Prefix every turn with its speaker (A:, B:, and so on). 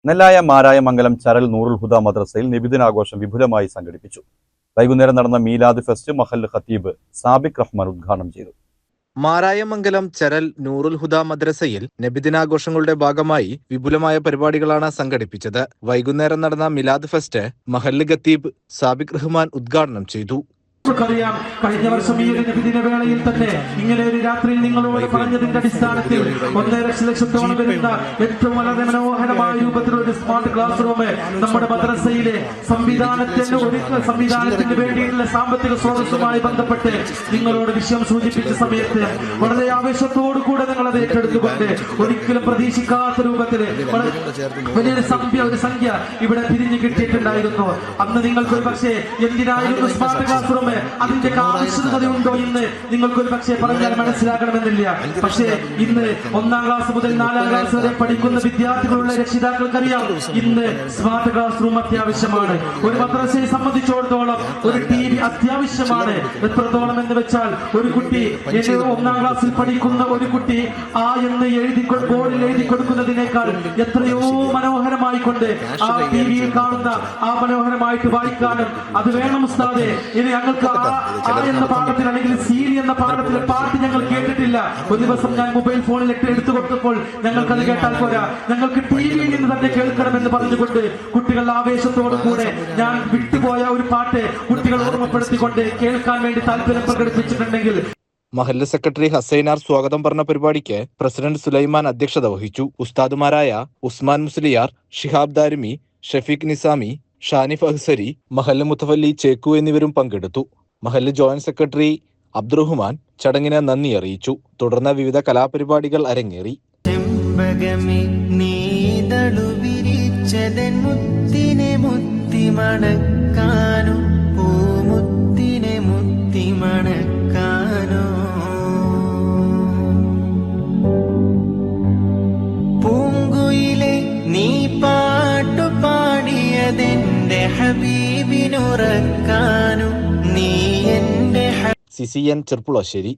A: നെല്ലായ മാരായമംഗലം ചരൽ നൂറുൽ ഹുദ മദ്രസയിൽ നബിദിനാഘോഷം വിപുലമായി സംഘടിപ്പിച്ചു. വൈകുന്നേരം നടന്ന മീലാദ് ഫെസ്റ്റ് മഹല്ല് ഖത്തീബ് സാബിക് റഹ്മാൻ ഉദ്ഘാടനം ചെയ്തു.
B: മാരായമംഗലം ചരൽ നൂറുൽ ഹുദ മദ്രസയിൽ നബിദിനാഘോഷങ്ങളുടെ ഭാഗമായി വിപുലമായ പരിപാടികളാണ് സംഘടിപ്പിച്ചത്. വൈകുന്നേരം നടന്ന മിലാദ് ഫെസ്റ്റ് മഹല്ല് ഖത്തീബ് സാബിക് റഹ്മാൻ ഉദ്ഘാടനം ചെയ്തു.
C: നമുക്കറിയാം, കഴിഞ്ഞ വർഷം ഈ ഒരു നബിദിന വേളയിൽ തന്നെ ഇങ്ങനെ ഒരു രാത്രിയിൽ നിങ്ങളോട് പറഞ്ഞതിന്റെ അടിസ്ഥാനത്തിൽ 1.5 ലക്ഷത്തോളം വരുന്ന ഏറ്റവും വളരെ മനോഹരമായ രൂപത്തിലുള്ള ഒരു സ്മാർട്ട് ക്ലാസ് റൂം നമ്മുടെ മദ്രസയിലെ സംവിധാനത്തിന് വേണ്ടിയുള്ള സാമ്പത്തിക സ്രോതസ്സുമായി ബന്ധപ്പെട്ട് നിങ്ങളോട് വിഷയം സൂചിപ്പിച്ച സമയത്ത് വളരെ ആവേശത്തോടു കൂടെ നിങ്ങൾ അത് ഏറ്റെടുത്തുകൊണ്ട് ഒരിക്കലും പ്രതീക്ഷിക്കാത്ത രൂപത്തിൽ വലിയൊരു സംഖ്യ ഇവിടെ പിരിഞ്ഞു കിട്ടിയിട്ടുണ്ടായിരുന്നു. അന്ന് നിങ്ങൾക്ക് ഒരു പക്ഷേ എന്തിനായിരുന്നു സ്മാർട്ട് ക്ലാസ് റൂം, അതിന്റെ ആവശ്യകതയുണ്ടോ എന്ന് നിങ്ങൾക്കൊരു പക്ഷേ പറഞ്ഞാൽ മനസ്സിലാക്കണമെന്നില്ല. പക്ഷേ ഇന്ന് 1ാം ക്ലാസ് മുതൽ 4ാം ക്ലാസ് വരെ പഠിക്കുന്ന വിദ്യാർത്ഥികളുള്ള രക്ഷിതാക്കൾക്കറിയാം, ഇന്ന് സ്മാർട്ട് ക്ലാസ് റൂം അത്യാവശ്യമാണ്. ഒരു മദ്രസയെ സംബന്ധിച്ചിടത്തോളം ഒരു TV അത്യാവശ്യമാണ്. എത്രത്തോളം എന്ന് വെച്ചാൽ ഒരു കുട്ടി 1ാം ക്ലാസ്സിൽ പഠിക്കുന്ന ഒരു കുട്ടി ആ എന്ന് ബോർഡിൽ എഴുതി കൊടുക്കുന്നതിനേക്കാൾ എത്രയോ മനോഹരമായി കൊണ്ട് ആ TV-യിൽ കാണുന്ന ആ മനോഹരമായിട്ട് വായിക്കാനും അത് വേണം ഉസ്താദേ. ഇനി ഞങ്ങൾക്ക് എന്ന പാഠത്തിൽ അല്ലെങ്കിൽ സീരി എന്ന പാഠത്തിലെ പാട്ട് ഞങ്ങൾ കേട്ടിട്ടില്ല. ഒരു ദിവസം ഞാൻ മൊബൈൽ ഫോണിൽ എടുത്തു കൊടുത്തപ്പോൾ ഞങ്ങൾക്കത് കേട്ടാൽ പോരാ, ഞങ്ങൾക്ക് TV-യിൽ നിന്ന് തന്നെ കേൾക്കണമെന്ന് പറഞ്ഞുകൊണ്ട് കുട്ടികൾ ആവേശത്തോടു കൂടെ ഞാൻ വിട്ടുപോയ ഒരു പാട്ട് കുട്ടികൾ ഓർമ്മപ്പെടുത്തിക്കൊണ്ട് കേൾക്കാൻ വേണ്ടി താല്പര്യം പ്രകടിപ്പിച്ചിട്ടുണ്ടെങ്കിൽ.
B: മഹല്ല് സെക്രട്ടറി ഹസൈനാർ സ്വാഗതം പറഞ്ഞ പരിപാടിക്ക് പ്രസിഡന്റ് സുലൈമാൻ അധ്യക്ഷത വഹിച്ചു. ഉസ്താദുമാരായ ഉസ്മാൻ മുസ്ലിയാർ, ഷിഹാബ് ദാരിമി, ഷഫീഖ് നിസാമി, ഷാനിഫ് അഹ്സരി, മഹല്ല് മുത്തവല്ലി ചേക്കു എന്നിവരും പങ്കെടുത്തു. മഹല്ല് ജോയിന്റ് സെക്രട്ടറി അബ്ദുറഹ്മാൻ ചടങ്ങിന് നന്ദി അറിയിച്ചു. തുടർന്ന് വിവിധ കലാപരിപാടികൾ അരങ്ങേറി.
D: പൂങ്കുയിലെ നീ പാട്ടുപാടിയതെന്റെ ഹബീബിനുറക്കാനും നീ എന്റെ
B: CCN ചെർപ്പുളശ്ശേരി.